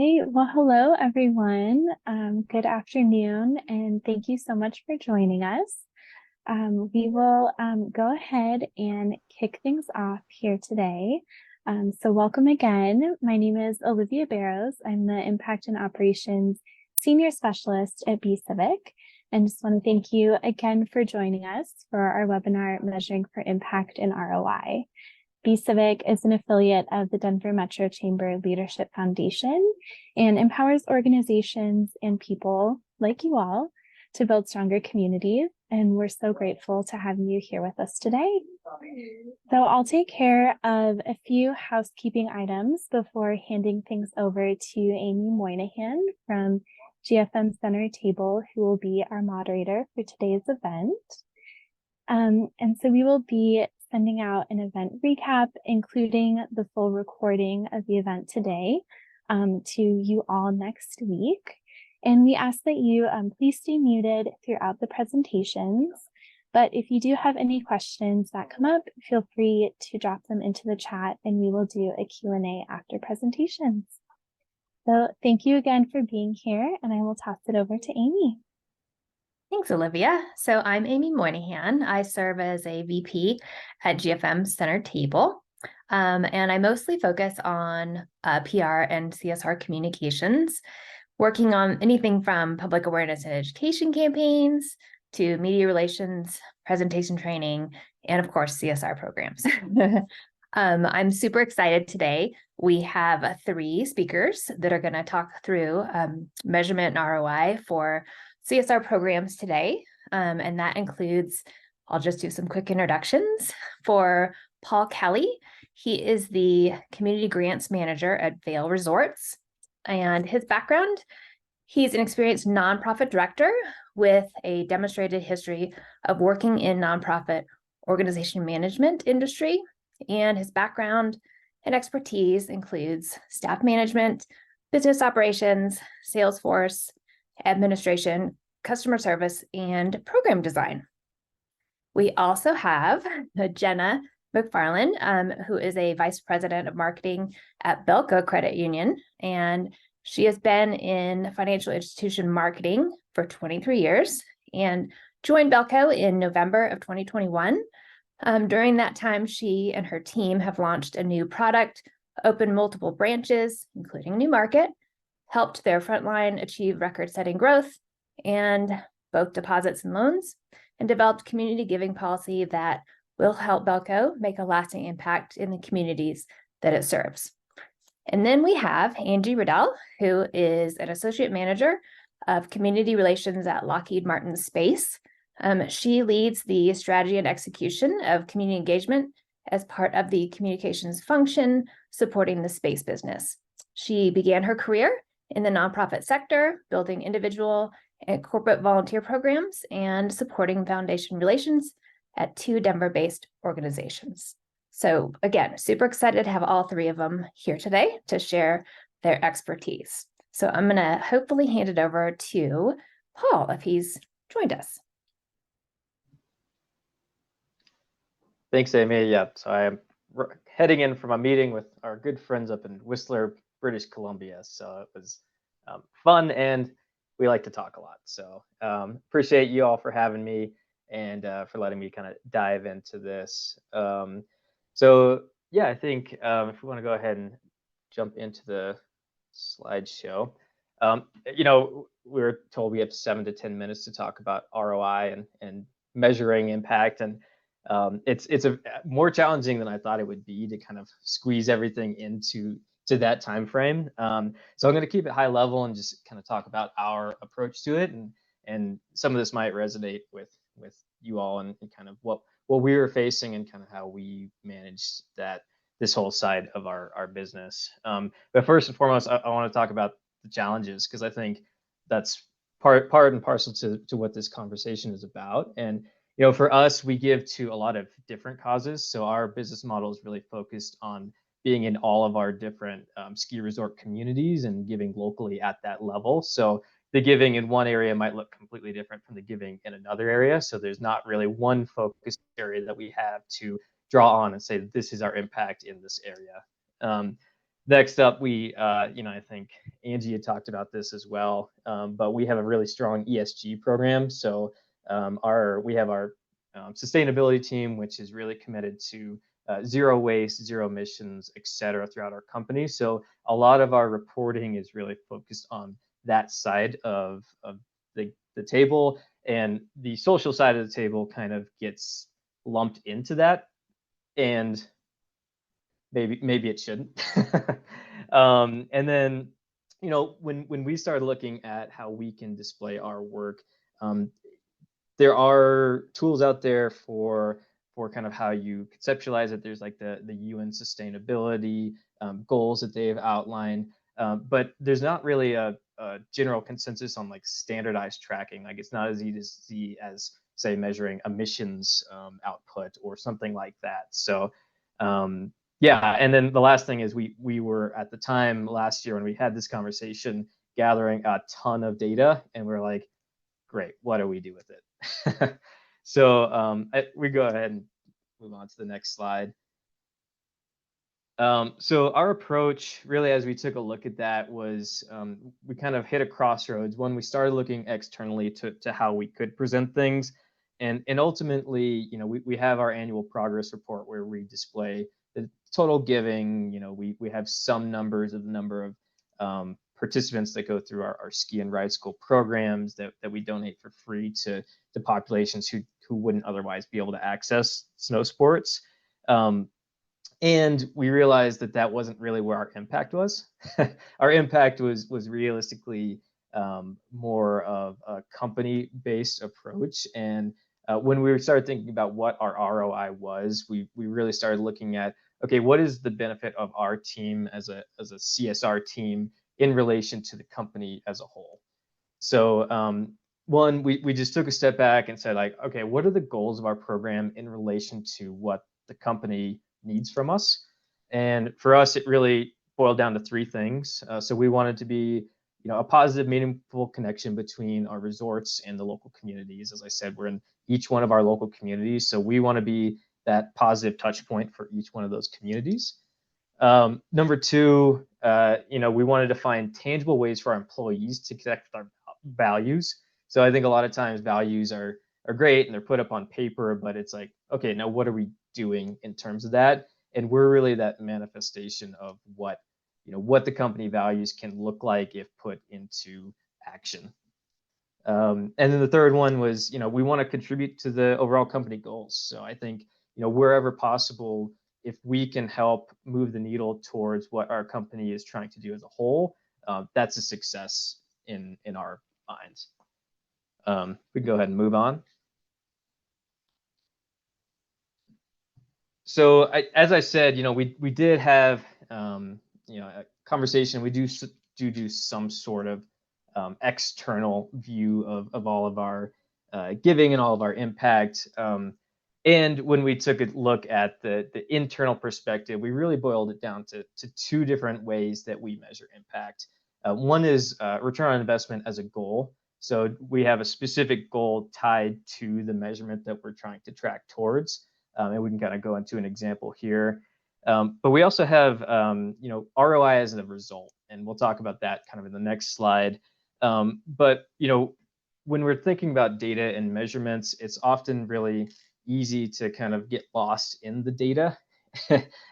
Okay, well, hello everyone. Good afternoon, and thank you so much for joining us. We will go ahead and kick things off here today. So welcome again. My name is Olivia Barrows. I'm the Impact and Operations Senior Specialist at B-Civic, and just want to thank you again for joining us for our webinar, Measuring for Impact and ROI. B-Civic is an affiliate of the Denver Metro Chamber Leadership Foundation and empowers organizations and people like you all to build stronger communities. And we're so grateful to have you here with us today. So I'll take care of a few housekeeping items before handing things over to Amy Moynihan from GFM Center Table, who will be our moderator for today's event. And so we will be sending out an event recap, including the full recording of the event today, to you all next week. And we ask that you please stay muted throughout the presentations. But if you do have any questions that come up, feel free to drop them into the chat and we will do a Q&A after presentations. So thank you again for being here, and I will toss it over to Amy. Thanks, Olivia. So I'm Amy Moynihan. I serve as a VP at GFM Center Table, and I mostly focus on PR and CSR communications, working on anything from public awareness and education campaigns to media relations, presentation training, and of course, CSR programs. I'm super excited today. We have 3 speakers that are going to talk through measurement and ROI for CSR programs today, and that includes, I'll just do some quick introductions for Paul Kelly. He is the Community Grants Manager at Vail Resorts, and his background, he's an experienced nonprofit director with a demonstrated history of working in nonprofit organization management industry, and his background and expertise includes staff management, business operations, Salesforce, administration, customer service, and program design. We also have Jenna McFarland, who is a vice president of marketing at Belco Credit Union, and she has been in financial institution marketing for 23 years and joined Belco in November of 2021. During that time, she and her team have launched a new product, opened multiple branches, including a new market, helped their frontline achieve record-setting growth and both deposits and loans, and developed community giving policy that will help Belco make a lasting impact in the communities that it serves. And then we have Angie Riddell, who is an associate manager of community relations at Lockheed Martin Space. She leads the strategy and execution of community engagement as part of the communications function supporting the space business. She began her career in the nonprofit sector, building individual and corporate volunteer programs and supporting foundation relations at 2 Denver-based organizations. So again, super excited to have all 3 of them here today to share their expertise. So I'm going to hopefully hand it over to Paul if he's joined us. Thanks, Amy. Yeah, so I am heading in from a meeting with our good friends up in Whistler, British Columbia. So it was fun, and we like to talk a lot. So appreciate you all for having me and for letting me kind of dive into this. So yeah, I think if we want to go ahead and jump into the slideshow, you know, we were told we have 7 to 10 minutes to talk about ROI and measuring impact, and it's a more challenging than I thought it would be to kind of squeeze everything into that time frame. So I'm going to keep it high level and just kind of talk about our approach to it, and some of this might resonate with you all and kind of what we were facing and kind of how we managed this whole side of our business. But first and foremost, I want to talk about the challenges, because I think that's part and parcel to what this conversation is about. And you know, for us, we give to a lot of different causes. So our business model is really focused on being in all of our different ski resort communities and giving locally at that level. So the giving in one area might look completely different from the giving in another area. So there's not really one focus area that we have to draw on and say, this is our impact in this area. next up, we, I think Angie had talked about this as well, but we have a really strong ESG program. So we have our sustainability team, which is really committed to zero waste, zero emissions, et cetera, throughout our company. So a lot of our reporting is really focused on that side of the table, and the social side of the table kind of gets lumped into that, and maybe it shouldn't. And then, when we started looking at how we can display our work, there are tools out there for kind of how you conceptualize it. There's like the UN sustainability goals that they've outlined, but there's not really a general consensus on like standardized tracking. Like it's not as easy as say measuring emissions output or something like that. So yeah, and then the last thing is we were at the time last year when we had this conversation gathering a ton of data, and we're like, great, what do we do with it? So we go ahead and move on to the next slide. So our approach, really, as we took a look at that, was we kind of hit a crossroads. One, we started looking externally to how we could present things, and ultimately, we have our annual progress report where we display the total giving. We have some numbers of the number of participants that go through our ski and ride school programs that we donate for free to populations who wouldn't otherwise be able to access snow sports. And we realized that wasn't really where our impact was. Our impact was realistically more of a company-based approach. And when we started thinking about what our ROI was, we really started looking at, okay, what is the benefit of our team as a CSR team in relation to the company as a whole? So one, we just took a step back and said, like, okay, what are the goals of our program in relation to what the company needs from us? And for us, it really boiled down to three things. So we wanted to be, a positive, meaningful connection between our resorts and the local communities. As I said, we're in each one of our local communities, so we want to be that positive touch point for each one of those communities. Number two, we wanted to find tangible ways for our employees to connect with our values. So I think a lot of times values are great and they're put up on paper, but it's like, okay, now what are we doing in terms of that? And we're really that manifestation of what the company values can look like if put into action. And then the third one was, we want to contribute to the overall company goals. So I think, wherever possible, if we can help move the needle towards what our company is trying to do as a whole, that's a success in our minds. We can go ahead and move on. So as I said, we did have a conversation. We do some sort of external view of all of our giving and all of our impact. And when we took a look at the internal perspective, we really boiled it down to two different ways that we measure impact. One is return on investment as a goal. So we have a specific goal tied to the measurement that we're trying to track towards. And we can kind of go into an example here. But we also have, ROI as a result, and we'll talk about that kind of in the next slide. But, when we're thinking about data and measurements, it's often really easy to kind of get lost in the data.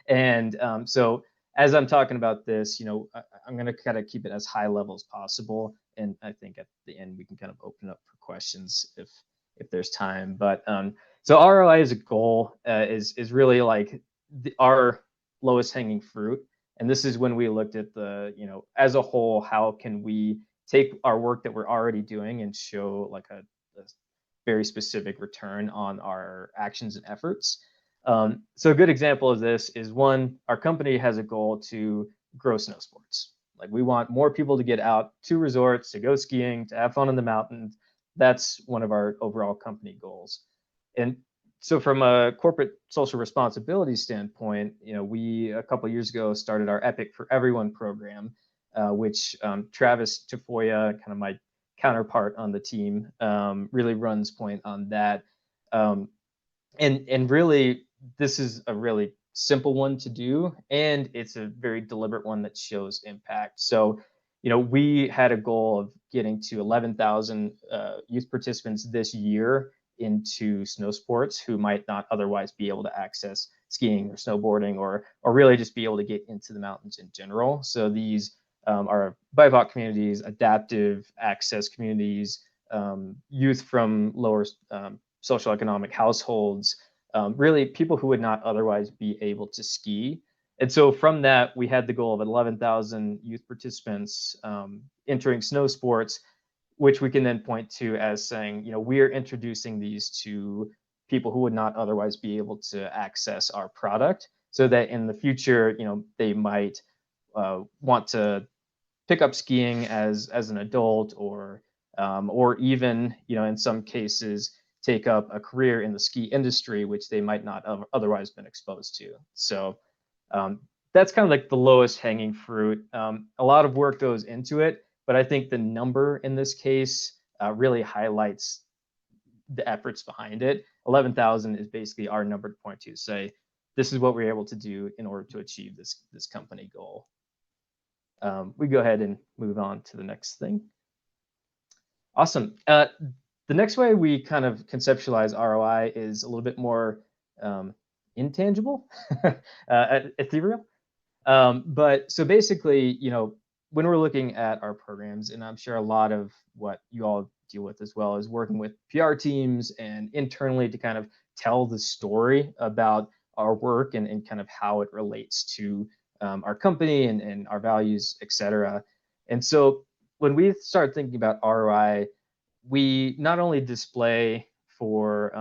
And so as I'm talking about this, I'm going to kind of keep it as high level as possible. And I think at the end, we can kind of open up for questions if there's time. But so ROI as a goal is really like our lowest hanging fruit. And this is when we looked at as a whole, how can we take our work that we're already doing and show like a very specific return on our actions and efforts. So a good example of this is one, our company has a goal to grow snow sports. Like we want more people to get out to resorts, to go skiing, to have fun in the mountains. That's one of our overall company goals. And so from a corporate social responsibility standpoint, we a couple of years ago started our Epic for Everyone program, which Travis Tafoya, kind of my counterpart on the team, really runs point on that. And really, this is a really simple one to do, and it's a very deliberate one that shows impact. So, we had a goal of getting to 11,000 youth participants this year into snow sports who might not otherwise be able to access skiing or snowboarding, or really just be able to get into the mountains in general. So these are BIPOC communities, adaptive access communities, youth from lower socioeconomic households, really people who would not otherwise be able to ski. And so from that, we had the goal of 11,000 youth participants entering snow sports, which we can then point to as saying, we're introducing these to people who would not otherwise be able to access our product, so that in the future, they might want to pick up skiing as an adult, or even, in some cases, take up a career in the ski industry, which they might not have otherwise been exposed to. So that's kind of like the lowest hanging fruit. A lot of work goes into it, but I think the number in this case really highlights the efforts behind it. 11,000 is basically our number to point to say, this is what we're able to do in order to achieve this company goal. We go ahead and move on to the next thing. Awesome. The next way we kind of conceptualize ROI is a little bit more intangible, ethereal. But so basically, when we're looking at our programs, and I'm sure a lot of what you all deal with as well is working with PR teams and internally to kind of tell the story about our work and kind of how it relates to our company and our values, et cetera. And so when we start thinking about ROI, we not only display for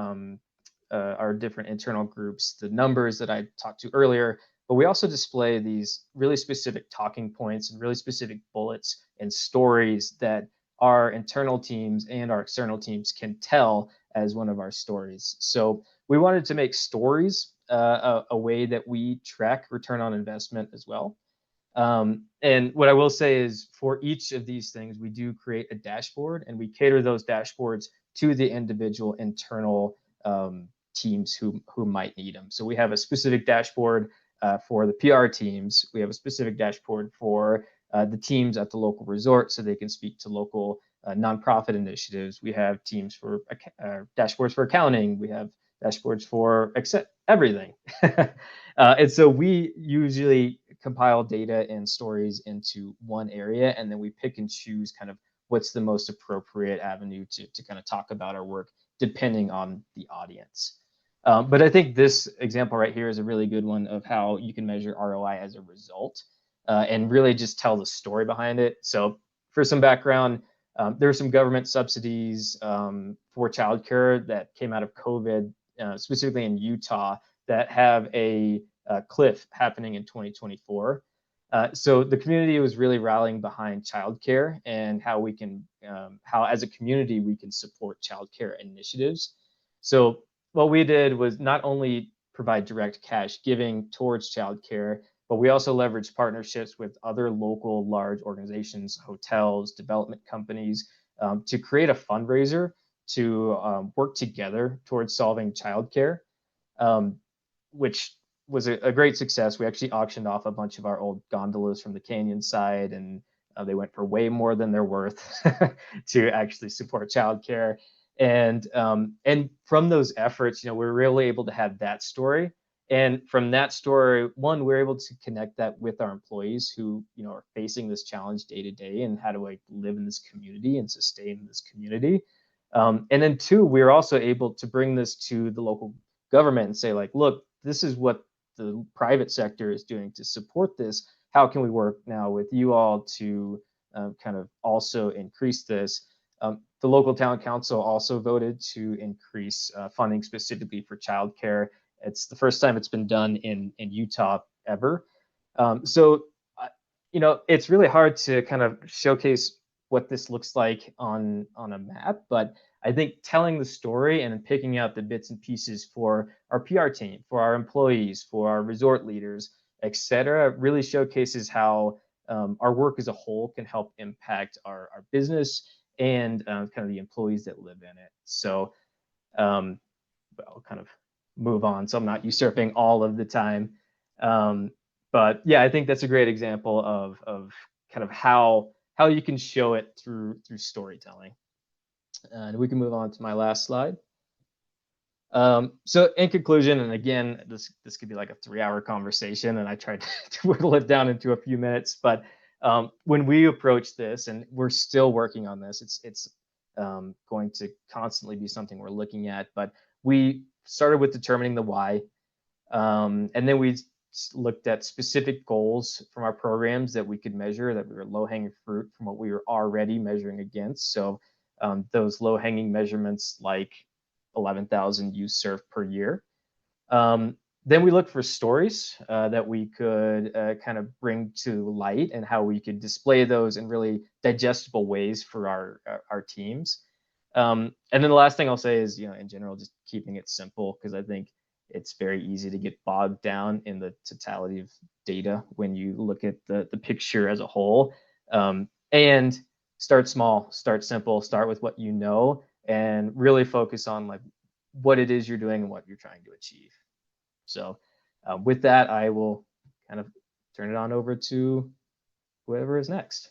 our different internal groups the numbers that I talked to earlier, but we also display these really specific talking points and really specific bullets and stories that our internal teams and our external teams can tell as one of our stories. So we wanted to make stories a way that we track return on investment as well. And what I will say is for each of these things, we do create a dashboard, and we cater those dashboards to the individual internal teams who might need them. So we have a specific dashboard for the PR teams. We have a specific dashboard for the teams at the local resort so they can speak to local nonprofit initiatives. We have teams for dashboards for accounting. We have dashboards for everything. And so we usually compile data and stories into one area, and then we pick and choose kind of what's the most appropriate avenue to kind of talk about our work depending on the audience. But I think this example right here is a really good one of how you can measure ROI as a result and really just tell the story behind it. So for some background, there are some government subsidies for childcare that came out of COVID, specifically in Utah, that have a cliff happening in 2024. So the community was really rallying behind childcare and how we can, how as a community we can support childcare initiatives. So what we did was not only provide direct cash giving towards childcare, but we also leveraged partnerships with other local large organizations, hotels, development companies, to create a fundraiser to work together towards solving childcare, which was a great success. We actually auctioned off a bunch of our old gondolas from the canyon side, and they went for way more than they're worth to actually support childcare. And from those efforts, we're really able to have that story. And from that story, one, we're able to connect that with our employees who, are facing this challenge day to day, and how to live in this community and sustain this community. And then two, we're also able to bring this to the local government and say, look, this is what the private sector is doing to support this. How can we work now with you all to kind of also increase this? The local town council also voted to increase funding specifically for childcare. It's the first time it's been done in Utah ever. So, it's really hard to kind of showcase what this looks like on a map, but I think telling the story and picking out the bits and pieces for our PR team, for our employees, for our resort leaders, et cetera, really showcases how our work as a whole can help impact our business and kind of the employees that live in it. So I'll kind of move on so I'm not usurping all of the time. But yeah, I think that's a great example of kind of how you can show it through storytelling. And we can move on to my last slide. So in conclusion, and again, this could be like a 3-hour conversation, and I tried to whittle it down into a few minutes. But when we approach this, and we're still working on this, it's going to constantly be something we're looking at. But we started with determining the why, and then we looked at specific goals from our programs that we could measure, that we were low-hanging fruit from what we were already measuring against. So those low-hanging measurements like 11,000 youth served per year. Then we looked for stories that we could kind of bring to light, and how we could display those in really digestible ways for our teams. And then the last thing I'll say is, in general, just keeping it simple, because I think it's very easy to get bogged down in the totality of data when you look at the picture as a whole. And start small, start simple, start with what you know, and really focus on like what it is you're doing and what you're trying to achieve. So with that, I will kind of turn it on over to whoever is next.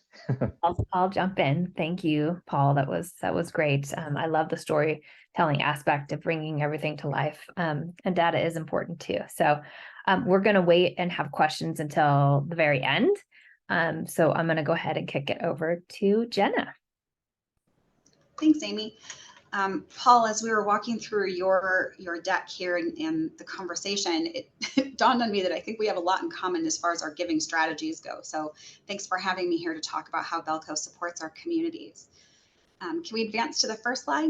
I'll jump in. Thank you, Paul. That was great. I love the storytelling aspect of bringing everything to life. And data is important too. So we're going to wait and have questions until the very end. So I'm going to go ahead and kick it over to Jenna. Thanks, Amy. Paul, as we were walking through your deck here and the conversation, it dawned on me that I think we have a lot in common as far as our giving strategies go. So thanks for having me here to talk about how Belco supports our communities. Can we advance to the first slide?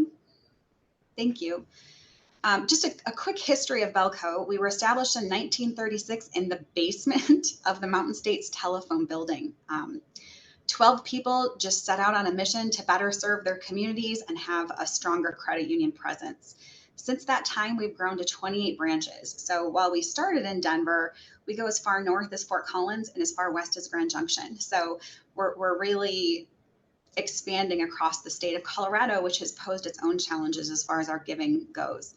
Thank you. Just a quick history of Belco. We were established in 1936 in the basement of the Mountain States Telephone Building. 12 people just set out on a mission to better serve their communities and have a stronger credit union presence. Since that time, we've grown to 28 branches. So while we started in Denver, we go as far north as Fort Collins and as far west as Grand Junction. So we're really expanding across the state of Colorado, which has posed its own challenges as far as our giving goes.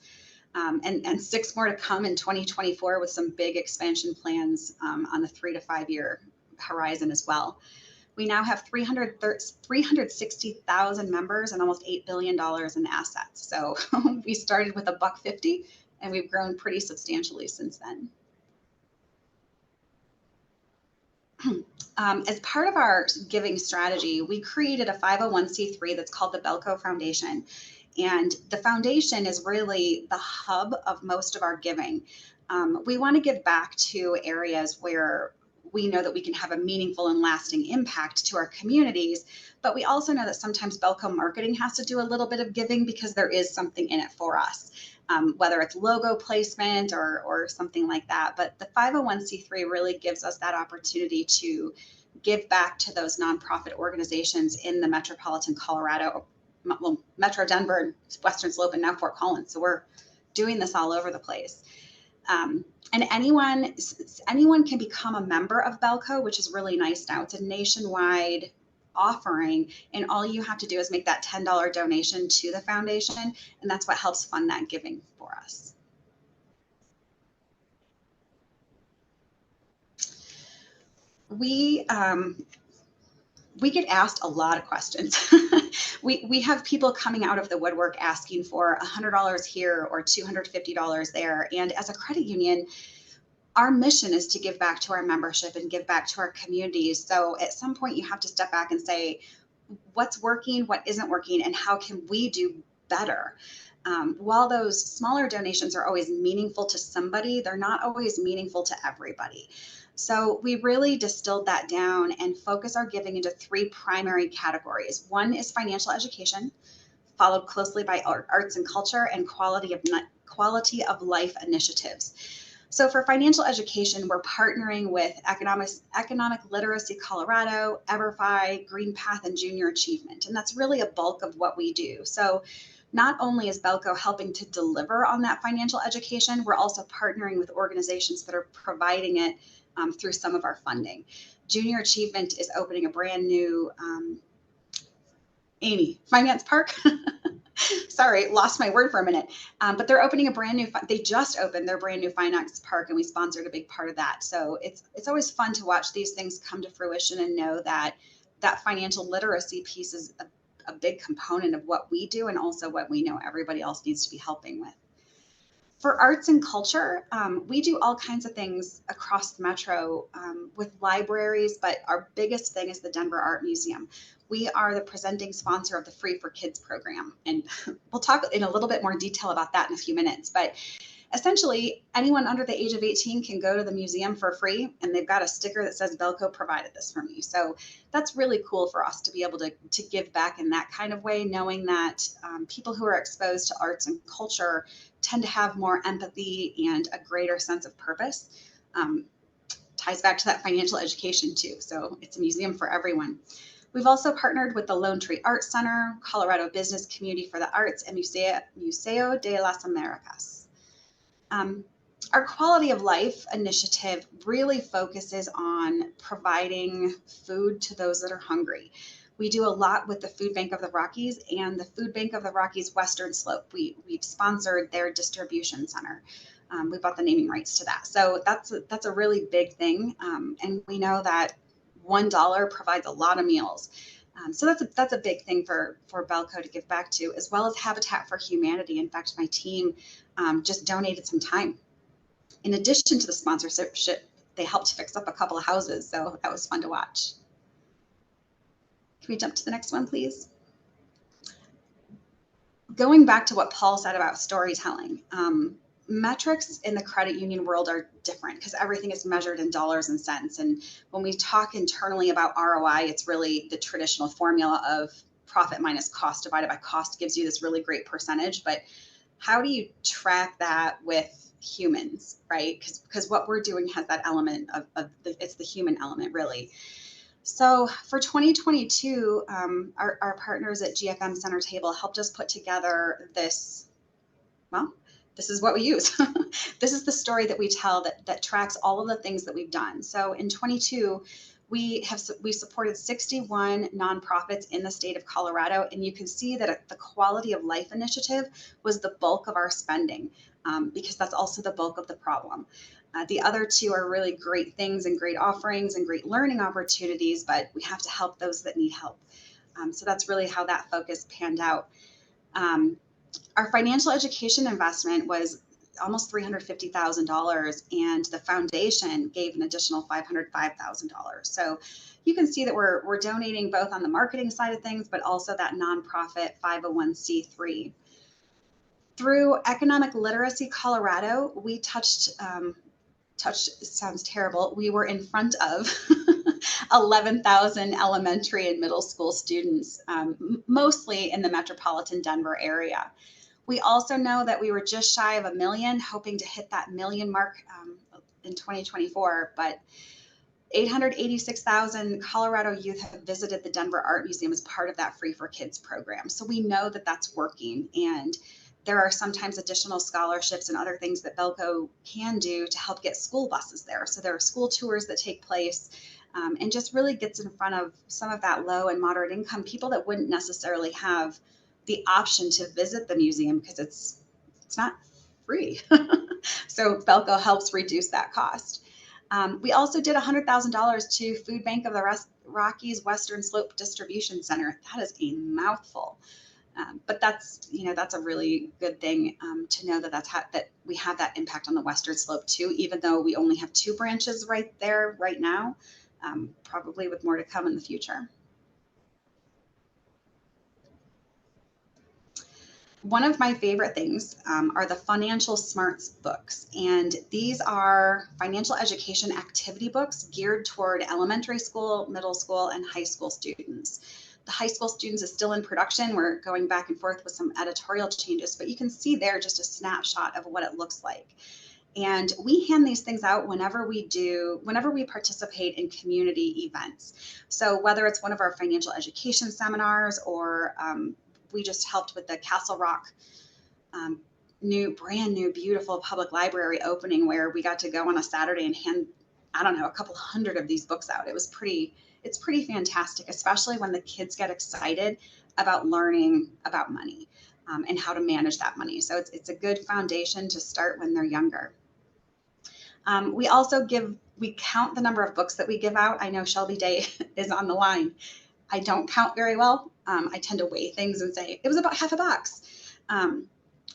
And 6 more to come in 2024 with some big expansion plans on the 3 to 5 year horizon as well. We now have 360,000 members and almost $8 billion in assets. So we started with $1.50 and we've grown pretty substantially since then. As part of our giving strategy, we created a 501c3 that's called the Belco Foundation. And the foundation is really the hub of most of our giving. We want to give back to areas where we know that we can have a meaningful and lasting impact to our communities, but we also know that sometimes Belco marketing has to do a little bit of giving because there is something in it for us, whether it's logo placement or something like that. But the 501c3 really gives us that opportunity to give back to those nonprofit organizations in the metropolitan Colorado, well, Metro Denver, Western Slope, and now Fort Collins. So we're doing this all over the place. And anyone can become a member of Belco, which is really nice now. It's a nationwide offering, and all you have to do is make that $10 donation to the foundation, and that's what helps fund that giving for us. We get asked a lot of questions. We have people coming out of the woodwork asking for $100 here or $250 there. And as a credit union, our mission is to give back to our membership and give back to our communities. So at some point you have to step back and say, what's working, what isn't working, and how can we do better? While those smaller donations are always meaningful to somebody, they're not always meaningful to everybody. So we really distilled that down and focus our giving into 3 primary categories. One is financial education, followed closely by arts and culture, and quality of life initiatives. So for financial education, we're partnering with Economic Literacy Colorado, EverFi, Green Path, and Junior Achievement. And that's really a bulk of what we do. So not only is Belco helping to deliver on that financial education, we're also partnering with organizations that are providing it through some of our funding. Junior Achievement is opening a brand new Amy Finance Park Sorry, lost my word for a minute. But they're opening a brand new, they just opened their brand new Fine Arts Park, and we sponsored a big part of that. So it's always fun to watch these things come to fruition and know that that financial literacy piece is a big component of what we do and also what we know everybody else needs to be helping with. For arts and culture, we do all kinds of things across the metro with libraries, but our biggest thing is the Denver Art Museum. We are the presenting sponsor of the Free for Kids program, and we'll talk in a little bit more detail about that in a few minutes. But essentially, anyone under the age of 18 can go to the museum for free, and they've got a sticker that says Belco provided this for me. So that's really cool for us to be able to give back in that kind of way, knowing that people who are exposed to arts and culture tend to have more empathy and a greater sense of purpose. Ties back to that financial education too. So it's a museum for everyone. We've also partnered with the Lone Tree Art Center, Colorado Business Community for the Arts, and Museo de las Americas. Our quality of life initiative really focuses on providing food to those that are hungry. We do a lot with the Food Bank of the Rockies and the Food Bank of the Rockies Western Slope. We've sponsored their distribution center. We bought the naming rights to that. So that's a really big thing. And we know that $1 provides a lot of meals. So that's a big thing for Belco to give back to, as well as Habitat for Humanity. In fact, my team just donated some time. In addition to the sponsorship, they helped fix up a couple of houses, so that was fun to watch. Can we jump to the next one, please? Going back to what Paul said about storytelling, metrics in the credit union world are different because everything is measured in dollars and cents. And when we talk internally about ROI, it's really the traditional formula of profit minus cost divided by cost gives you this really great percentage. But how do you track that with humans, right? Because what we're doing has that element of it's the human element, really. So for 2022, our partners at GFM Center Table helped us put together this, well, this is what we use. This is the story that we tell that tracks all of the things that we've done. So in 22, we supported 61 nonprofits in the state of Colorado, and you can see that the Quality of Life Initiative was the bulk of our spending because that's also the bulk of the problem. The other two are really great things and great offerings and great learning opportunities, but we have to help those that need help. So that's really how that focus panned out. Our financial education investment was almost $350,000, and the foundation gave an additional $505,000. So you can see that we're donating both on the marketing side of things, but also that nonprofit 501c3. Through Economic Literacy Colorado, we touched, it sounds terrible, we were in front of 11,000 elementary and middle school students, mostly in the metropolitan Denver area. We also know that we were just shy of 1 million, hoping to hit that 1 million mark in 2024, but 886,000 Colorado youth have visited the Denver Art Museum as part of that Free for Kids program. So we know that that's working, and there are sometimes additional scholarships and other things that Belco can do to help get school buses there. So there are school tours that take place and just really gets in front of some of that low and moderate income people that wouldn't necessarily have the option to visit the museum because it's not free. So Belco helps reduce that cost. We also did $100,000 to Food Bank of the Rockies Western Slope Distribution Center. That is a mouthful. But that's a really good thing to know that we have that impact on the Western Slope too, even though we only have 2 branches right there right now, probably with more to come in the future. One of my favorite things are the Financial Smarts books, and these are financial education activity books geared toward elementary school, middle school, and high school students. The high school students is still in production. We're going back and forth with some editorial changes, but you can see there just a snapshot of what it looks like. And we hand these things out whenever we participate in community events. So whether it's one of our financial education seminars or we just helped with the Castle Rock brand new, beautiful public library opening where we got to go on a Saturday and hand, I don't know, a couple hundred of these books out. It's pretty fantastic, especially when the kids get excited about learning about money. and how to manage that money. So it's a good foundation to start when they're younger. We also count the number of books that we give out. I know Shelby Day is on the line. I don't count very well. I tend to weigh things and say it was about half a box.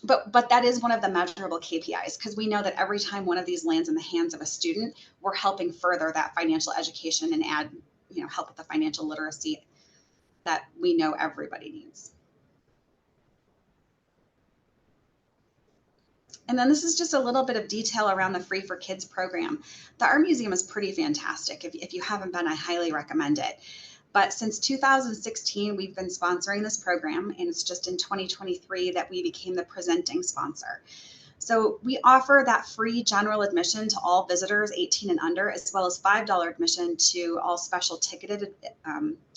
But that is one of the measurable KPIs, because we know that every time one of these lands in the hands of a student, we're helping further that financial education and add, help with the financial literacy that we know everybody needs. And then this is just a little bit of detail around the Free for Kids program. The Art Museum is pretty fantastic. If you haven't been, I highly recommend it. But since 2016, we've been sponsoring this program, and it's just in 2023 that we became the presenting sponsor. So we offer that free general admission to all visitors 18 and under, as well as $5 admission to all special ticketed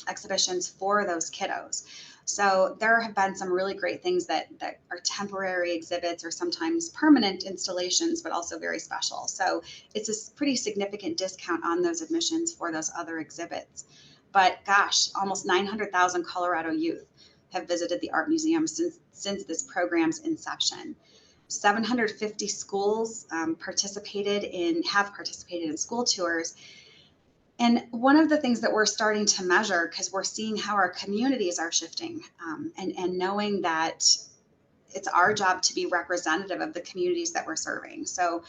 exhibitions for those kiddos. So there have been some really great things that are temporary exhibits or sometimes permanent installations, but also very special. So it's a pretty significant discount on those admissions for those other exhibits. But gosh, almost 900,000 Colorado youth have visited the Art Museum since this program's inception. 750 schools have participated in school tours. And one of the things that we're starting to measure, because we're seeing how our communities are shifting, and knowing that it's our job to be representative of the communities that we're serving. So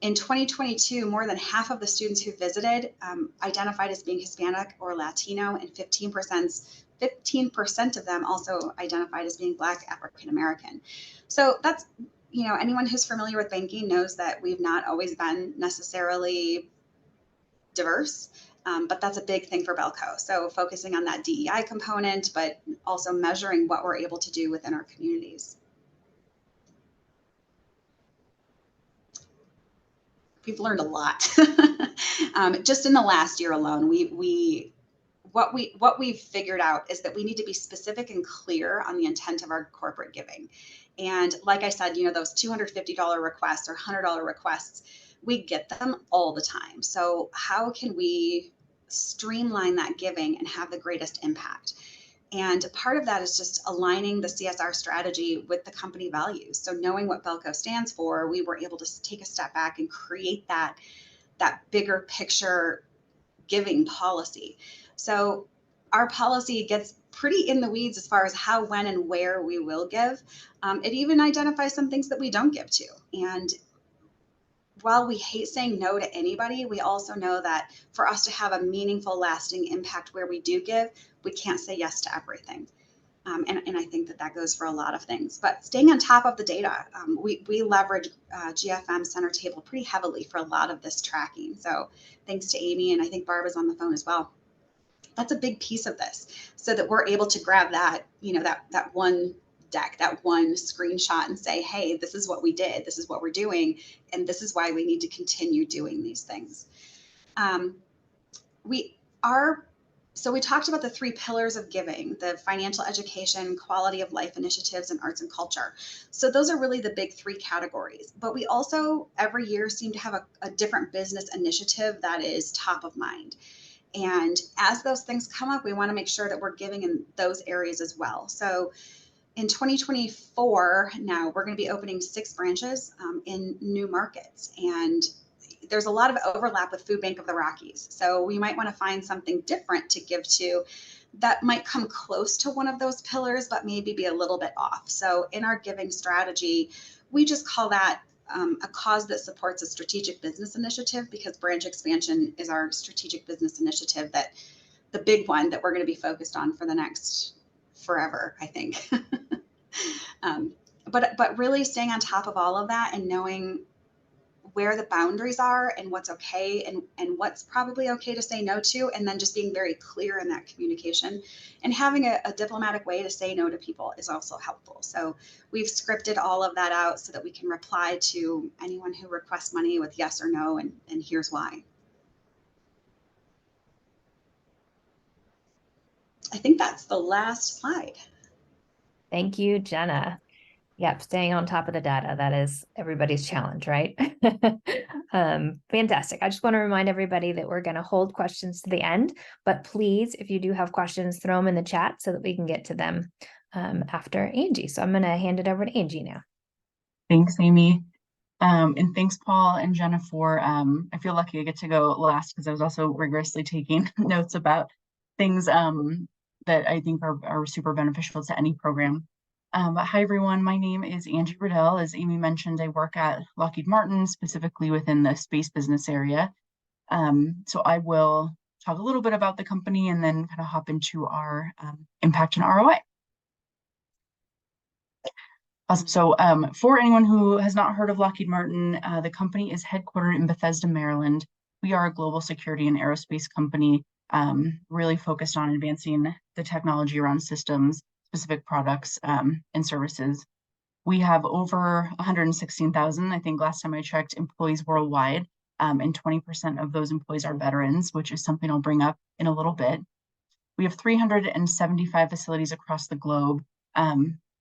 in 2022, more than half of the students who visited identified as being Hispanic or Latino, and 15% of them also identified as being Black African American. So that's, anyone who's familiar with banking knows that we've not always been necessarily diverse, but that's a big thing for Belco. So focusing on that DEI component, but also measuring what we're able to do within our communities. We've learned a lot. Just in the last year alone, what we've figured out is that we need to be specific and clear on the intent of our corporate giving. And like I said, those $250 requests or $100 requests, we get them all the time. So how can we streamline that giving and have the greatest impact? And part of that is just aligning the CSR strategy with the company values. So knowing what Belco stands for, we were able to take a step back and create that bigger picture giving policy. So our policy gets pretty in the weeds as far as how, when, and where we will give. It even identifies some things that we don't give to. And while we hate saying no to anybody, we also know that for us to have a meaningful, lasting impact where we do give, we can't say yes to everything. And I think that goes for a lot of things. But staying on top of the data, we leverage GFM Center Table pretty heavily for a lot of this tracking. So thanks to Amy, and I think Barb is on the phone as well. That's a big piece of this, so that we're able to grab that, that one deck, that one screenshot, and say, hey, this is what we did, this is what we're doing, and this is why we need to continue doing these things. So we talked about the 3 pillars of giving: the financial education, quality of life initiatives, and arts and culture. So those are really the big 3 categories. But we also every year seem to have a different business initiative that is top of mind. And as those things come up, we want to make sure that we're giving in those areas as well. So in 2024, now we're going to be opening 6 branches in new markets. And there's a lot of overlap with Food Bank of the Rockies. So we might want to find something different to give to that might come close to one of those pillars, but maybe be a little bit off. So in our giving strategy, we just call that a cause that supports a strategic business initiative, because branch expansion is our strategic business initiative, that the big one that we're going to be focused on for the next forever, I think. But really staying on top of all of that and knowing where the boundaries are and what's okay and what's probably okay to say no to, and then just being very clear in that communication, and having a diplomatic way to say no to people is also helpful. So we've scripted all of that out so that we can reply to anyone who requests money with yes or no, and here's why. I think that's the last slide. Thank you, Jenna. Yep, staying on top of the data, that is everybody's challenge, right? Fantastic. I just want to remind everybody that we're going to hold questions to the end, but please, if you do have questions, throw them in the chat so that we can get to them after Angie. So I'm going to hand it over to Angie now. Thanks, Amy. And thanks, Paul and Jenna, for, I feel lucky I get to go last because I was also rigorously taking notes about things that I think are super beneficial to any program. But hi, everyone. My name is Angie Riddell. As Amy mentioned, I work at Lockheed Martin, specifically within the space business area. So I will talk a little bit about the company and then kind of hop into our impact and ROI. Awesome. So for anyone who has not heard of Lockheed Martin, the company is headquartered in Bethesda, Maryland. We are a global security and aerospace company, really focused on advancing the technology around systems, specific products, and services. We have over 116,000, I think last time I checked, employees worldwide, and 20% of those employees are veterans, which is something I'll bring up in a little bit. We have 375 facilities across the globe.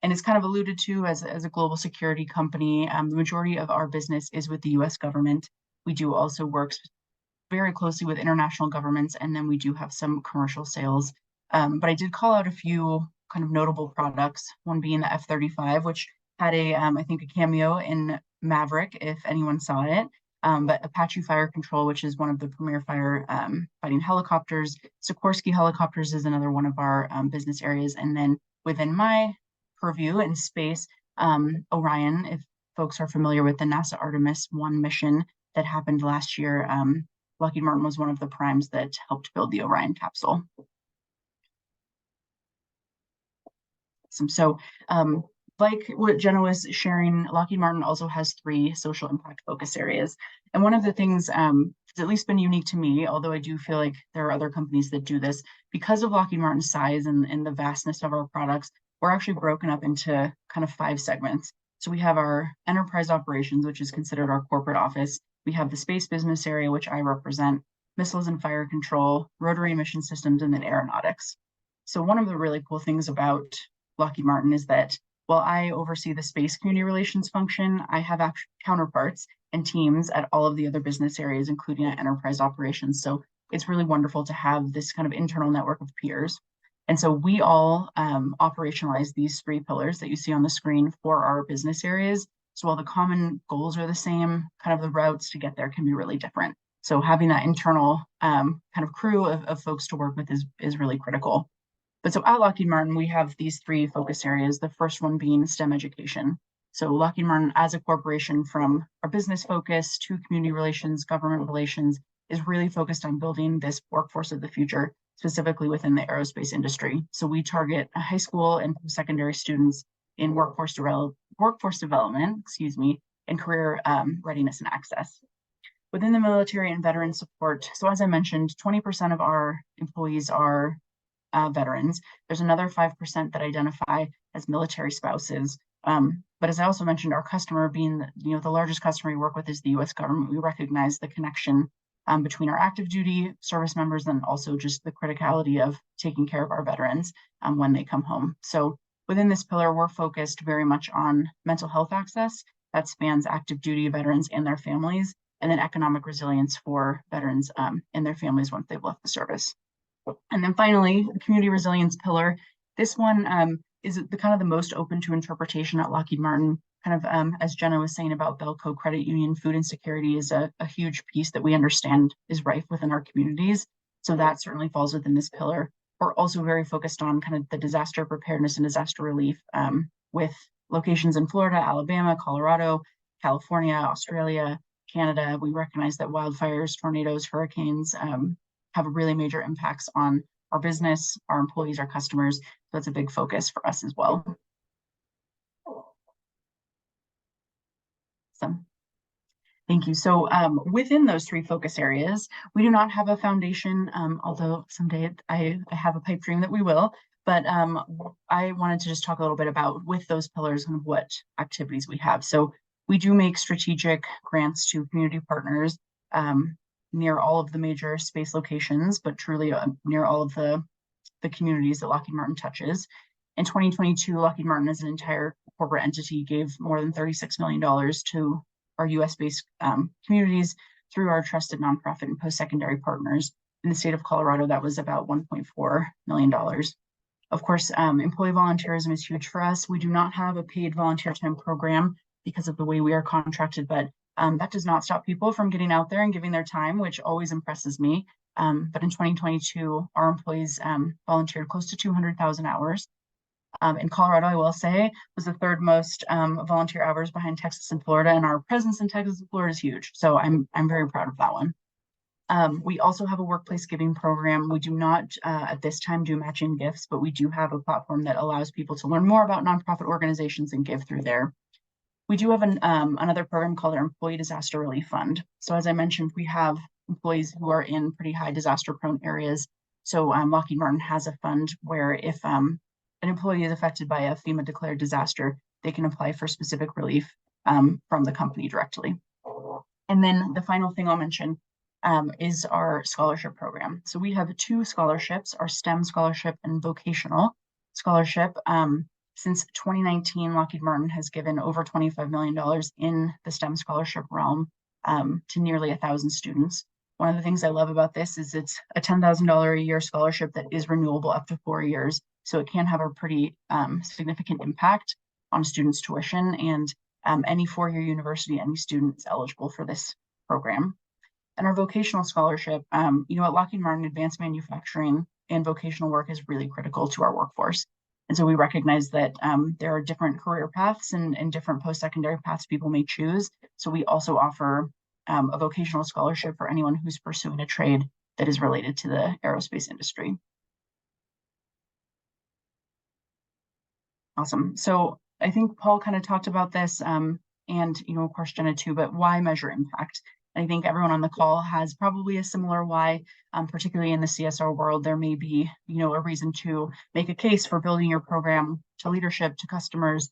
And it's kind of alluded to as a global security company. The majority of our business is with the US government. We do also work very closely with international governments, and then we do have some commercial sales. But I did call out a few kind of notable products, one being the F-35, which had I think a cameo in Maverick, if anyone saw it. But Apache Fire Control, which is one of the premier fire fighting helicopters. Sikorsky helicopters is another one of our business areas. And then within my purview in space, Orion, if folks are familiar with the NASA Artemis 1 mission that happened last year, Lockheed Martin was one of the primes that helped build the Orion capsule. So like what Jenna was sharing, Lockheed Martin also has 3 social impact focus areas. And one of the things that's at least been unique to me, although I do feel like there are other companies that do this, because of Lockheed Martin's size and the vastness of our products, we're actually broken up into kind of 5 segments. So we have our enterprise operations, which is considered our corporate office. We have the space business area, which I represent, missiles and fire control, rotary mission systems, and then aeronautics. So one of the really cool things about Lockheed Martin is that while I oversee the space community relations function, I have counterparts and teams at all of the other business areas, including at enterprise operations. So it's really wonderful to have this kind of internal network of peers. And so we all operationalize these 3 pillars that you see on the screen for our business areas. So while the common goals are the same, kind of the routes to get there can be really different. So having that internal kind of crew of folks to work with is really critical. But so at Lockheed Martin, we have these 3 focus areas, the first one being STEM education. So Lockheed Martin as a corporation, from our business focus to community relations, government relations, is really focused on building this workforce of the future, specifically within the aerospace industry. So we target high school and secondary students in workforce development, and career readiness and access. Within the military and veteran support, so as I mentioned, 20% of our employees are veterans. There's another 5% that identify as military spouses. But as I also mentioned, our customer being the largest customer we work with is the US government. We recognize the connection between our active duty service members and also just the criticality of taking care of our veterans when they come home. So within this pillar, we're focused very much on mental health access that spans active duty veterans and their families, and then economic resilience for veterans and their families once they've left the service. And then finally, the community resilience pillar. This one is the kind of the most open to interpretation at Lockheed Martin. Kind of as Jenna was saying about Belco Credit Union, food insecurity is a huge piece that we understand is rife within our communities. So that certainly falls within this pillar. We're also very focused on kind of the disaster preparedness and disaster relief with locations in Florida, Alabama, Colorado, California, Australia, Canada. We recognize that wildfires, tornadoes, hurricanes have really major impacts on our business, our employees, our customers. So that's a big focus for us as well. Awesome. Thank you. So within those 3 focus areas, we do not have a foundation, although someday I have a pipe dream that we will. But I wanted to just talk a little bit about, with those pillars, and what activities we have. So we do make strategic grants to community partners near all of the major space locations, but truly near all of the communities that Lockheed Martin touches. In 2022, Lockheed Martin as an entire corporate entity gave more than $36 million to our US-based communities through our trusted nonprofit and post-secondary partners. In the state of Colorado, that was about $1.4 million. Of course, employee volunteerism is huge for us. We do not have a paid volunteer time program because of the way we are contracted, but that does not stop people from getting out there and giving their time, which always impresses me. But in 2022, our employees volunteered close to 200,000 hours. In Colorado, I will say, was the third most volunteer hours behind Texas and Florida, and our presence in Texas and Florida is huge. So I'm very proud of that one. We also have a workplace giving program. We do not at this time do matching gifts, but we do have a platform that allows people to learn more about nonprofit organizations and give through there. We do have another program called our Employee Disaster Relief Fund. So as I mentioned, we have employees who are in pretty high disaster prone areas. So Lockheed Martin has a fund where if an employee is affected by a FEMA declared disaster, they can apply for specific relief from the company directly. And then the final thing I'll mention is our scholarship program. So we have two scholarships, our STEM scholarship and vocational scholarship. Since 2019, Lockheed Martin has given over $25 million in the STEM scholarship realm to nearly 1,000 students. One of the things I love about this is it's a $10,000 a year scholarship that is renewable up to 4 years. So it can have a pretty significant impact on students' tuition, and any 4-year university, any student is eligible for this program. And our vocational scholarship, at Lockheed Martin, advanced manufacturing and vocational work is really critical to our workforce. And so we recognize that there are different career paths and different post-secondary paths people may choose. So we also offer a vocational scholarship for anyone who's pursuing a trade that is related to the aerospace industry. Awesome. So I think Paul kind of talked about this and, of course, Jenna too, but why measure impact? I think everyone on the call has probably a similar why, particularly in the CSR world. There may be, a reason to make a case for building your program to leadership, to customers,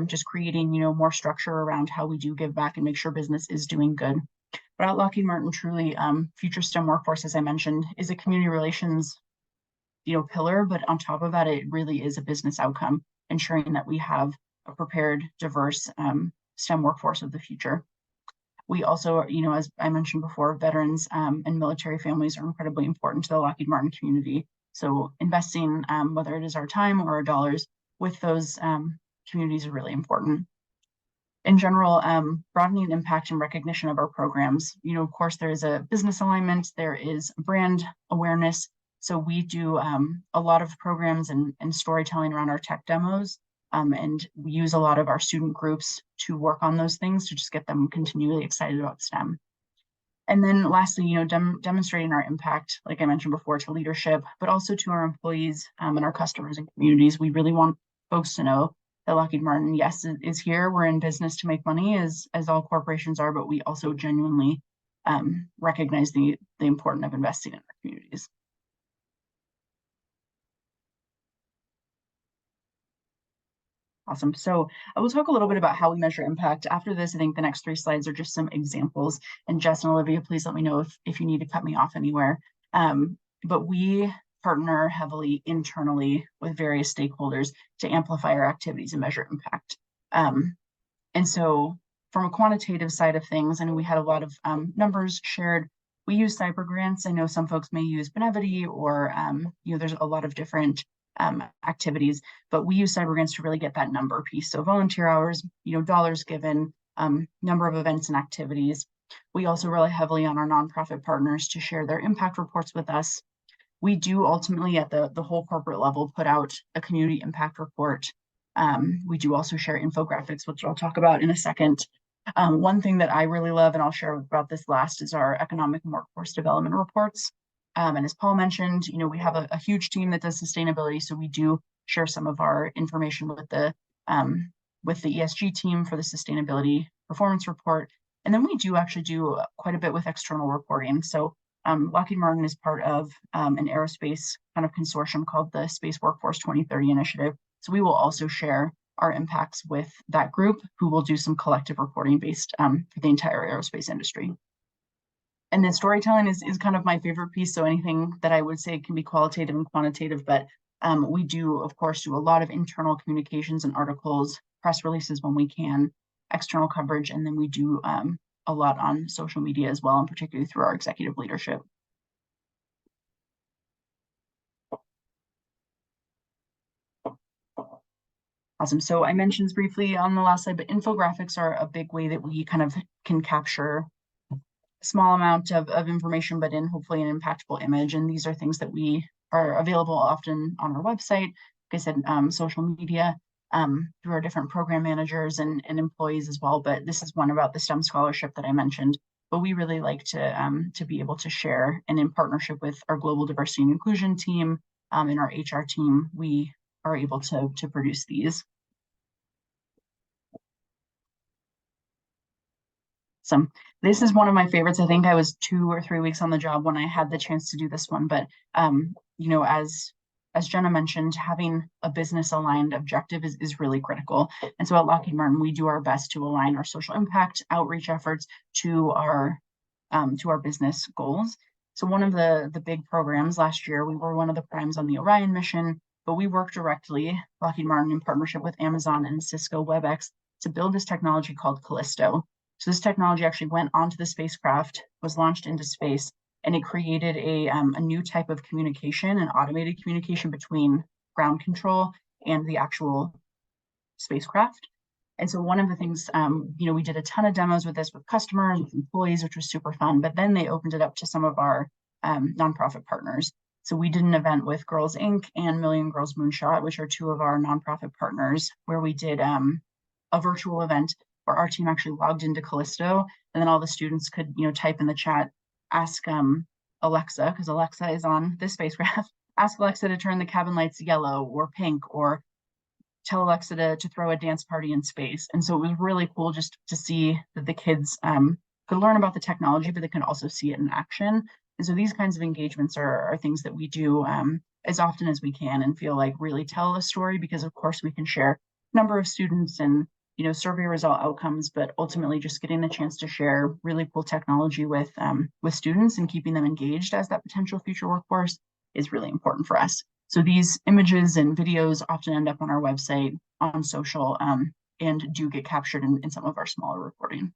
just creating, more structure around how we do give back and make sure business is doing good. But at Lockheed Martin, truly, future STEM workforce, as I mentioned, is a community relations, pillar. But on top of that, it really is a business outcome, ensuring that we have a prepared, diverse STEM workforce of the future. We also, as I mentioned before, veterans and military families are incredibly important to the Lockheed Martin community. So investing, whether it is our time or our dollars, with those communities is really important. In general, broadening impact and recognition of our programs. Of course, there is a business alignment, there is brand awareness. So we do a lot of programs and storytelling around our tech demos. And we use a lot of our student groups to work on those things to just get them continually excited about STEM. And then lastly, demonstrating our impact, like I mentioned before, to leadership, but also to our employees and our customers and communities. We really want folks to know that Lockheed Martin, yes, is here. We're in business to make money, as all corporations are, but we also genuinely recognize the importance of investing in our communities. Awesome. So I will talk a little bit about how we measure impact. After this, I think the next 3 slides are just some examples. And Jess and Olivia, please let me know if you need to cut me off anywhere. But we partner heavily internally with various stakeholders to amplify our activities and measure impact. And so from a quantitative side of things, I know we had a lot of numbers shared. We use cyber grants. I know some folks may use Benevity or, there's a lot of different activities, but we use cyber grants to really get that number piece. So volunteer hours, dollars given, number of events and activities. We also rely heavily on our nonprofit partners to share their impact reports with us. We do ultimately at the whole corporate level put out a community impact report. We do also share infographics, which I'll talk about in a second. One thing that I really love, and I'll share about this last, is our economic and workforce development reports. And as Paul mentioned, we have a huge team that does sustainability. So we do share some of our information with the ESG team for the sustainability performance report. And then we do actually do quite a bit with external reporting. So Lockheed Martin is part of an aerospace kind of consortium called the Space Workforce 2030 Initiative. So we will also share our impacts with that group, who will do some collective reporting based for the entire aerospace industry. And then storytelling is kind of my favorite piece. So anything that I would say can be qualitative and quantitative, but we do, of course, do a lot of internal communications and articles, press releases when we can, external coverage, and then we do a lot on social media as well, and particularly through our executive leadership. Awesome. So I mentioned briefly on the last slide, but infographics are a big way that we kind of can capture a small amount of information, but in hopefully an impactful image. And these are things that we are available often on our website, like I said, social media, through our different program managers and employees as well. But this is one about the STEM scholarship that I mentioned. But we really like to be able to share, and in partnership with our global diversity and inclusion team and our HR team, we are able to produce these. So this is one of my favorites. I think I was 2 or 3 weeks on the job when I had the chance to do this one. But you know, as Jenna mentioned, having a business aligned objective is really critical. And so at Lockheed Martin, we do our best to align our social impact outreach efforts to our business goals. So one of the big programs last year, we were one of the primes on the Orion mission, but we worked directly, Lockheed Martin, in partnership with Amazon and Cisco WebEx, to build this technology called Callisto. So this technology actually went onto the spacecraft, was launched into space, and it created a new type of communication, an automated communication between ground control and the actual spacecraft. And so one of the things, you know, we did a ton of demos with this with customers, with employees, which was super fun, but then they opened it up to some of our nonprofit partners. So we did an event with Girls Inc. and Million Girls Moonshot, which are 2 of our nonprofit partners, where we did a virtual event where our team actually logged into Callisto, and then all the students could, you know, type in the chat, ask Alexa, because Alexa is on this spacecraft, ask Alexa to turn the cabin lights yellow or pink, or tell Alexa to throw a dance party in space. And so it was really cool just to see that the kids could learn about the technology, but they can also see it in action. And so these kinds of engagements are things that we do as often as we can, and feel like really tell a story, because of course we can share number of students and, you know, survey result outcomes, but ultimately just getting the chance to share really cool technology with students and keeping them engaged as that potential future workforce is really important for us. So these images and videos often end up on our website, on social, and do get captured in some of our smaller reporting.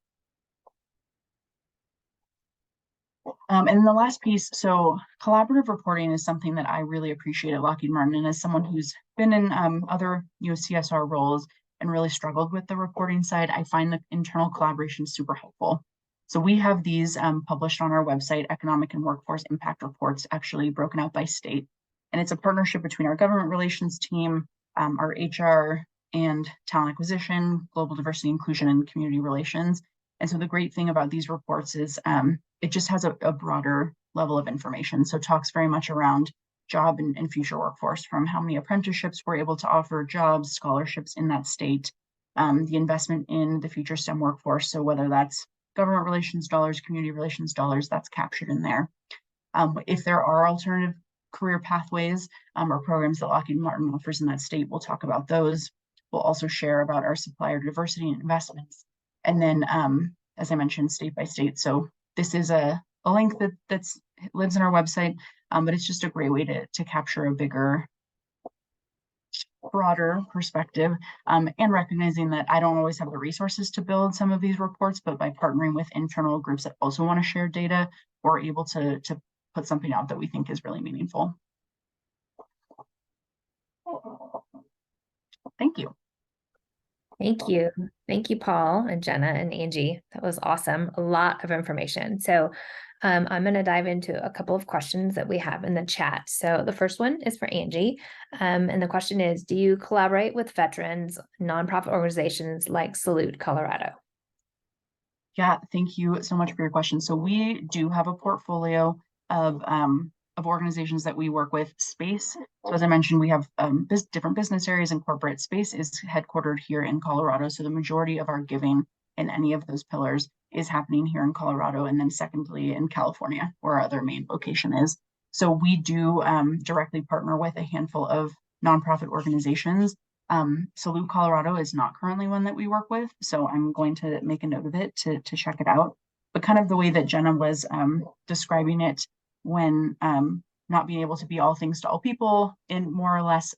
And the last piece, so collaborative reporting is something that I really appreciate at Lockheed Martin. And as someone who's been in other, you know, CSR roles and really struggled with the reporting side, I find the internal collaboration super helpful. So we have these published on our website, Economic and Workforce Impact Reports, actually broken out by state. And it's a partnership between our government relations team, our HR and talent acquisition, global diversity, inclusion, and community relations. And so the great thing about these reports is it just has a broader level of information. So talks very much around job and future workforce, from how many apprenticeships we're able to offer, jobs, scholarships in that state, the investment in the future STEM workforce. So whether that's government relations dollars, community relations dollars, that's captured in there. If there are alternative career pathways or programs that Lockheed Martin offers in that state, we'll talk about those. We'll also share about our supplier diversity and investments. And then, as I mentioned, state by state. So this is a link that lives in our website, but it's just a great way to capture a bigger, broader perspective, and recognizing that I don't always have the resources to build some of these reports, but by partnering with internal groups that also want to share data, we're able to put something out that we think is really meaningful. Thank you. Thank you. Thank you, Paul and Jenna and Angie. That was awesome. A lot of information. So I'm going to dive into a couple of questions that we have in the chat. So the first one is for Angie. And the question is, do you collaborate with veterans, nonprofit organizations like Salute Colorado? Yeah, thank you so much for your question. So we do have a portfolio of organizations that we work with. Space, so as I mentioned, we have different business areas, and corporate space is headquartered here in Colorado. So the majority of our giving in any of those pillars is happening here in Colorado, and then secondly in California, where our other main location is. So we do directly partner with a handful of nonprofit organizations. Salute Colorado is not currently one that we work with, so I'm going to make a note of it to check it out. But kind of the way that Jenna was describing it, when not being able to be all things to all people, in more or less,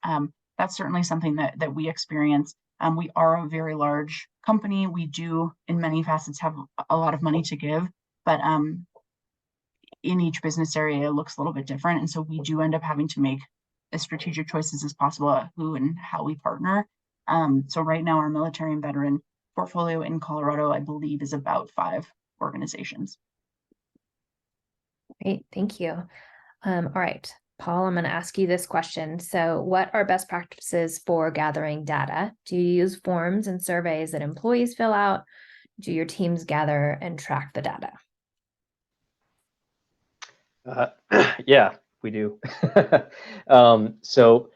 that's certainly something that we experience. We are a very large company. We do, in many facets, have a lot of money to give, but in each business area, it looks a little bit different. And so we do end up having to make as strategic choices as possible who and how we partner. So right now our military and veteran portfolio in Colorado, I believe, is about 5 organizations. Great, thank you. All right, Paul, I'm going to ask you this question. So what are best practices for gathering data? Do you use forms and surveys that employees fill out? Do your teams gather and track the data? Yeah, we do. So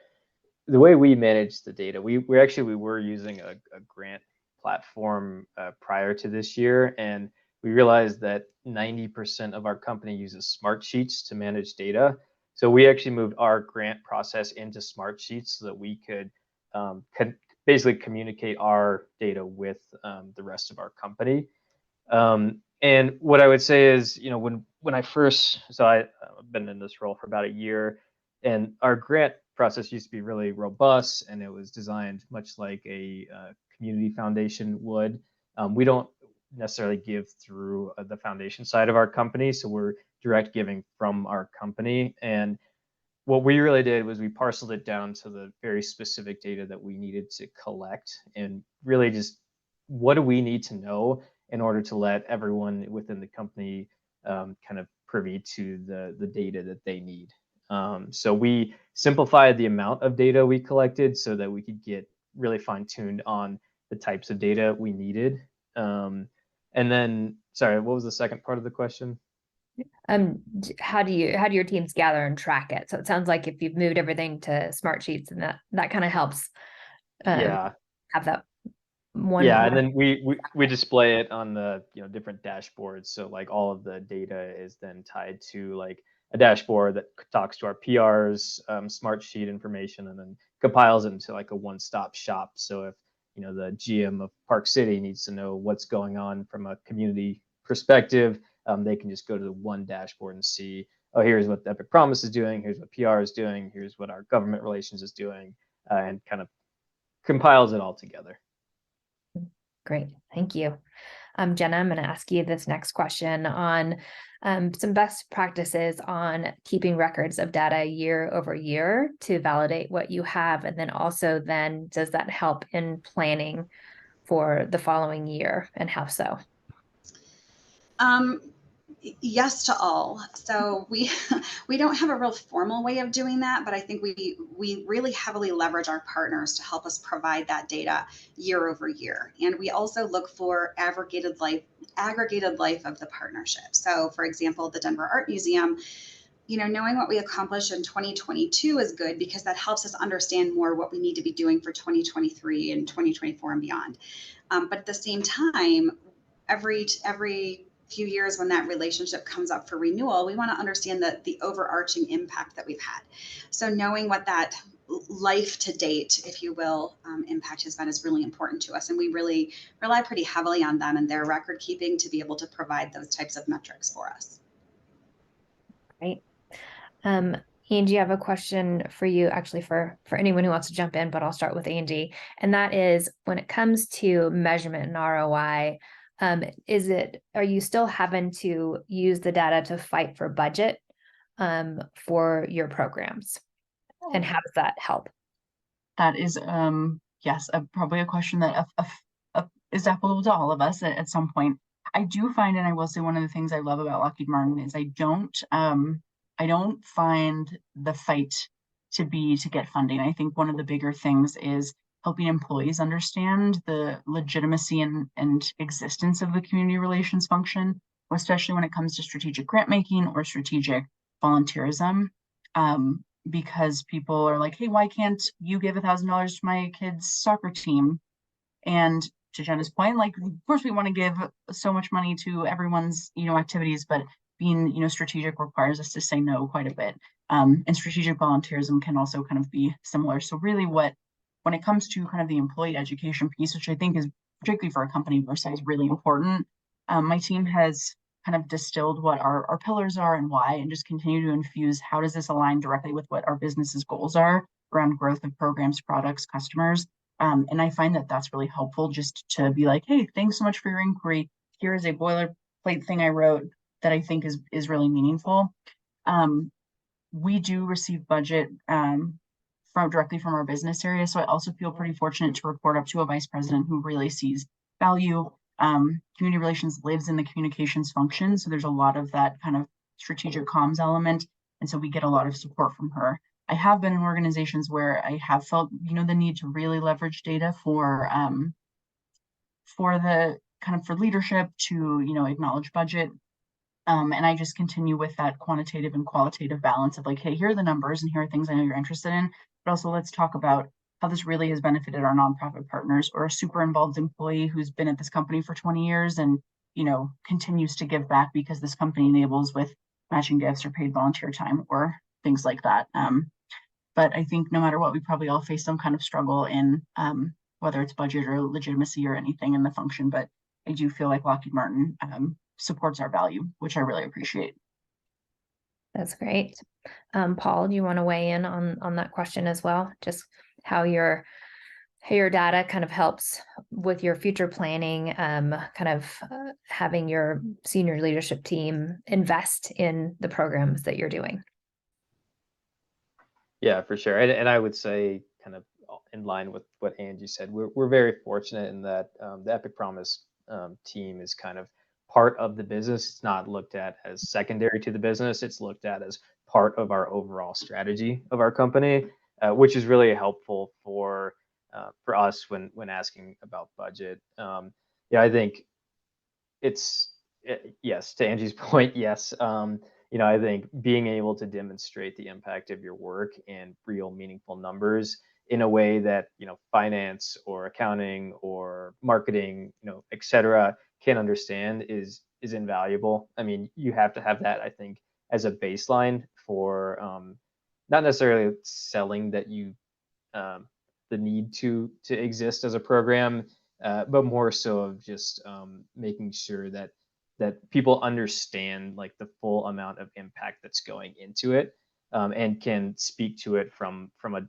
the way we manage the data, we were using a grant platform prior to this year, and we realized that 90% of our company uses smart sheets to manage data. So we actually moved our grant process into smart sheets so that we could basically communicate our data with the rest of our company. And what I would say is, when I first, I've been in this role for about a year, and our grant process used to be really robust, and it was designed much like a community foundation would. We don't necessarily give through the foundation side of our company, so we're direct giving from our company. And what we really did was we parceled it down to the very specific data that we needed to collect, and really just what do we need to know in order to let everyone within the company kind of privy to the data that they need. So we simplified the amount of data we collected so that we could get really fine-tuned on the types of data we needed. And then, sorry, what was the second part of the question? How do your teams gather and track it? So it sounds like if you've moved everything to smart sheets, and that kind of helps Yeah. have that one. Yeah, and then we display it on the different dashboards. So like all of the data is then tied to like a dashboard that talks to our PRs, smart sheet information, and then compiles it into like a one-stop shop. So if the GM of Park City needs to know what's going on from a community perspective, they can just go to the one dashboard and see, oh, here's what the Epic Promise is doing, here's what PR is doing, here's what our government relations is doing, and kind of compiles it all together. Great, thank you. Jenna, I'm going to ask you this next question on some best practices on keeping records of data year over year to validate what you have. And then also does that help in planning for the following year, and how so? Yes to all. So we don't have a real formal way of doing that, but I think we really heavily leverage our partners to help us provide that data year over year. And we also look for aggregated life of the partnership. So for example, the Denver Art Museum, knowing what we accomplished in 2022 is good because that helps us understand more what we need to be doing for 2023 and 2024 and beyond. But at the same time, every few years when that relationship comes up for renewal, we want to understand the overarching impact that we've had. So knowing what that life to date, if you will, impact has been is really important to us. And we really rely pretty heavily on them and their record keeping to be able to provide those types of metrics for us. Great. Angie, I have a question for you, actually for anyone who wants to jump in, but I'll start with Angie. And that is, when it comes to measurement and ROI, are you still having to use the data to fight for budget for your programs? And how does that help? That is, yes, probably a question that is applicable to all of us at some point. I do find, and I will say, one of the things I love about Lockheed Martin is I don't find the fight to get funding. I think one of the bigger things is helping employees understand the legitimacy and existence of the community relations function, especially when it comes to strategic grant making or strategic volunteerism. Because people are like, hey, why can't you give $1,000 to my kid's soccer team? And to Jenna's point, like, of course we want to give so much money to everyone's, activities, but being, strategic requires us to say no quite a bit. And strategic volunteerism can also kind of be similar. So really when it comes to kind of the employee education piece, which I think is particularly for a company of our size, really important, my team has kind of distilled what our pillars are and why, and just continue to infuse how does this align directly with what our business's goals are around growth of programs, products, customers. And I find that that's really helpful, just to be like, hey, thanks so much for your inquiry. Here is a boilerplate thing I wrote that I think is really meaningful. We do receive budget directly from our business area. So I also feel pretty fortunate to report up to a vice president who really sees value. Community relations lives in the communications function. So there's a lot of that kind of strategic comms element. And so we get a lot of support from her. I have been in organizations where I have felt, the need to really leverage data for the kind of for leadership to, acknowledge budget. And I just continue with that quantitative and qualitative balance of like, hey, here are the numbers and here are things I know you're interested in, but also let's talk about how this really has benefited our nonprofit partners, or a super involved employee who's been at this company for 20 years and, continues to give back because this company enables with matching gifts or paid volunteer time or things like that. But I think no matter what, we probably all face some kind of struggle in whether it's budget or legitimacy or anything in the function. But I do feel like Lockheed Martin supports our value, which I really appreciate. That's great. Paul, do you want to weigh in on that question as well? Just how your data kind of helps with your future planning, having your senior leadership team invest in the programs that you're doing. Yeah, for sure. And I would say, kind of in line with what Angie said, we're very fortunate in that the Epic Promise team is kind of part of the business. It's not looked at as secondary to the business. It's looked at as part of our overall strategy of our company, which is really helpful for us when asking about budget. I think yes, to Angie's point, yes. I think being able to demonstrate the impact of your work in real meaningful numbers in a way that, finance or accounting or marketing, et cetera, can understand is invaluable. I mean, you have to have that, I think, as a baseline for not necessarily selling that you the need to exist as a program, but more so of just making sure that people understand like the full amount of impact that's going into it, and can speak to it from a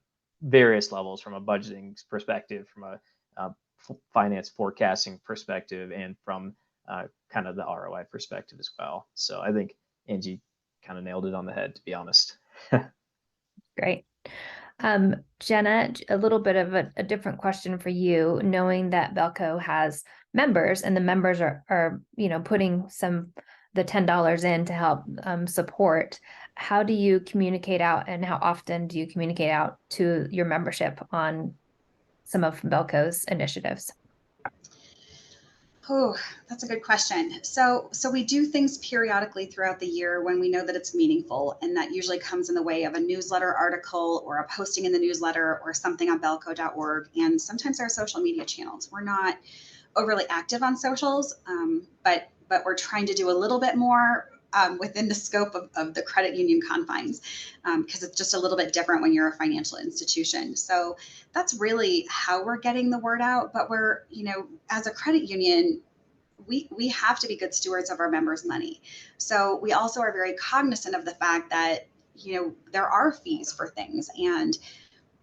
various levels, from a budgeting perspective, from a finance forecasting perspective, and from kind of the ROI perspective as well. So I think Angie kind of nailed it on the head, to be honest. Great. Jenna, a little bit of a different question for you, knowing that Belco has members and the members are putting the $10 in to help support. How do you communicate out, and how often do you communicate out to your membership on some of Belco's initiatives? Oh, that's a good question. So we do things periodically throughout the year when we know that it's meaningful, and that usually comes in the way of a newsletter article or a posting in the newsletter or something on belco.org, and sometimes our social media channels. We're not overly active on socials, but we're trying to do a little bit more within the scope of the credit union confines, because it's just a little bit different when you're a financial institution. So that's really how we're getting the word out. But we're, as a credit union, we have to be good stewards of our members' money. So we also are very cognizant of the fact that, there are fees for things. And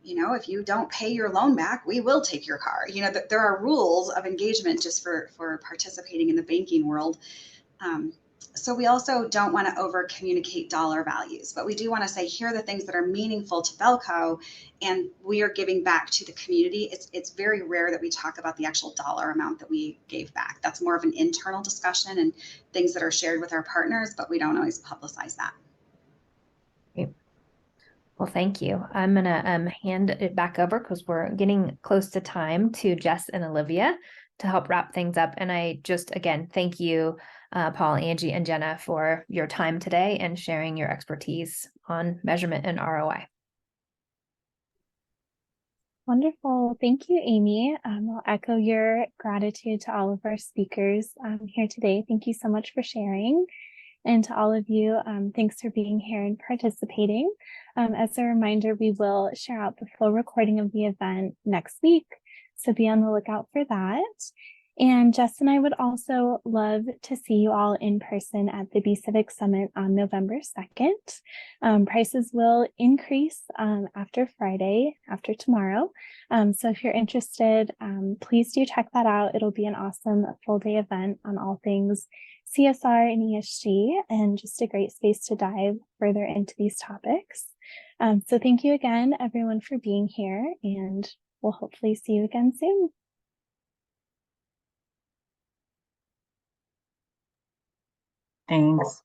if you don't pay your loan back, we will take your car. There are rules of engagement just for participating in the banking world. So we also don't want to over communicate dollar values, but we do want to say, here are the things that are meaningful to Belco, and we are giving back to the community. It's very rare that we talk about the actual dollar amount that we gave back. That's more of an internal discussion and things that are shared with our partners, but we don't always publicize that. Great. Well, thank you. I'm going to hand it back over, because we're getting close to time, to Jess and Olivia to help wrap things up. And I just, again, thank you, Paul, Angie, and Jenna, for your time today and sharing your expertise on measurement and ROI. Wonderful. Thank you, Amy. I'll echo your gratitude to all of our speakers here today. Thank you so much for sharing. And to all of you, thanks for being here and participating. As a reminder, we will share out the full recording of the event next week, so be on the lookout for that. And Jess and I would also love to see you all in person at the B-Civic Summit on November 2nd. Prices will increase after Friday, after tomorrow. So if you're interested, please do check that out. It'll be an awesome full-day event on all things CSR and ESG, and just a great space to dive further into these topics. So thank you again, everyone, for being here, and we'll hopefully see you again soon. Thanks.